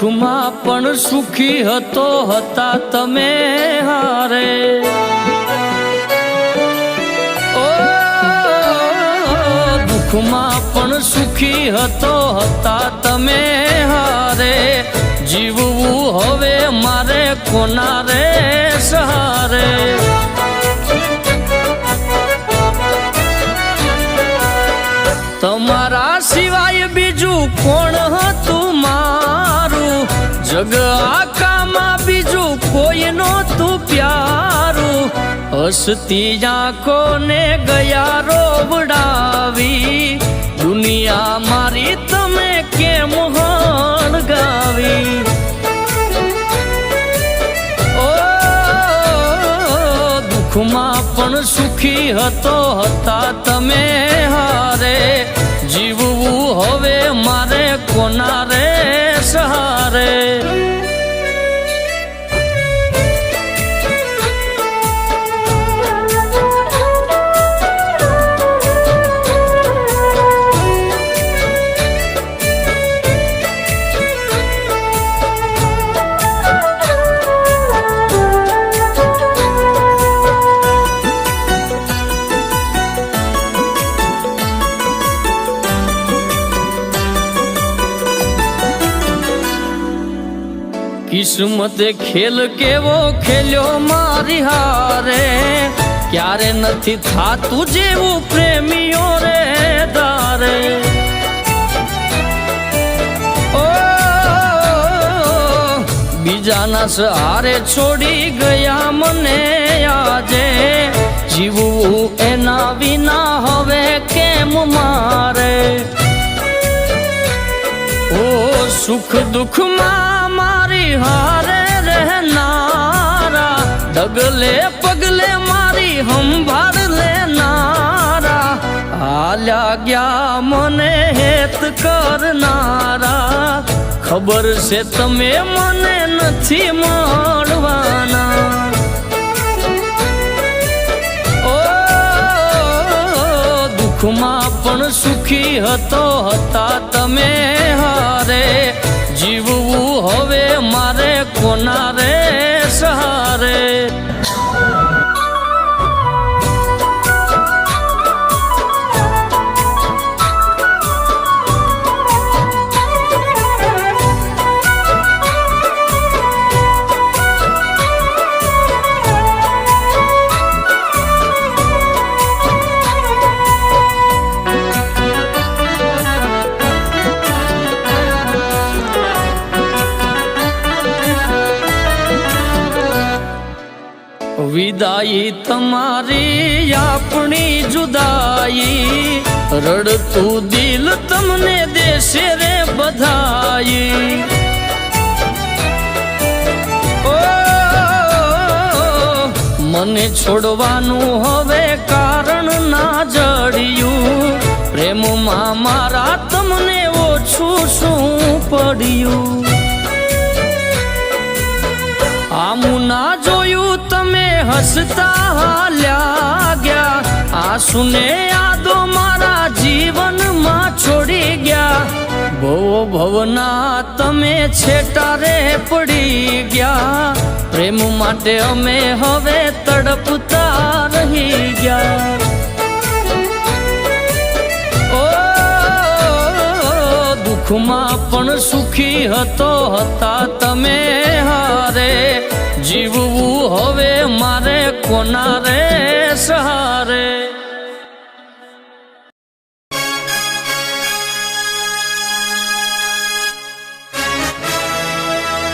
દુઃખમાં પણ સુખી હતો હતા તમે હારે ઓ દુઃખમાં પણ સુખી હતો હતા તમે હારે જીવવું હવે મારે કોના રે સહારે તમારા સિવાય બીજું કોણ હતું મારું જગ આખામાં બીજું કોઈ નહોતું પ્યારું હસતી આંખોને ગયા રોવડાવી દુનિયા મારી તમે કેમ હણગાવી ઓ દુઃખમાં પણ સુખી હતો હતા તમે હારે જીવવું હવે મારે કોના રે સહારે કિસ્મતે ખેલ કેવો ખેલ્યો મારી હારે ક્યારે નથી થાતું જેવું પ્રેમીઓ રે દારે ઓ બીજાના સહારે છોડી ગયા મને આજે જીવવું એના વિના હવે કેમ મારે ઓ સુખ દુઃખમાં મારી હારે રહેનારા ડગલે પગલે મારી સંભાળ લેનારા હાલ્યા ગયા મને હેત કરનારા ખબર છે તમે મને નથી મળવાના ઓ દુઃખમાં પણ સુખી હતો હતા તમે હારે જીવવું હવે મારે કોના રે સહારે વિદાઈ તમારી આપણી જુદાઈ રડતું દિલ તમને દેશે રે બધાઈ ઓ મને છોડવાનું હવે કારણ ના જડ્યું પ્રેમમાં મારા તમને ઓછું શું પડ્યું આમું ના જોયું તમે હસતા હાલ્યા ગયા આંસુને યાદો મારા જીવનમાં છોડી ગયા ભવ ભવના તમે છેટા રે પડી ગયા પ્રેમ માટે અમે હવે તડપતા રહી ગયા ઓ દુઃખમાં પણ સુખી હતો હતા તમે હારે જીવવું હવે મારે કોના રે સહારે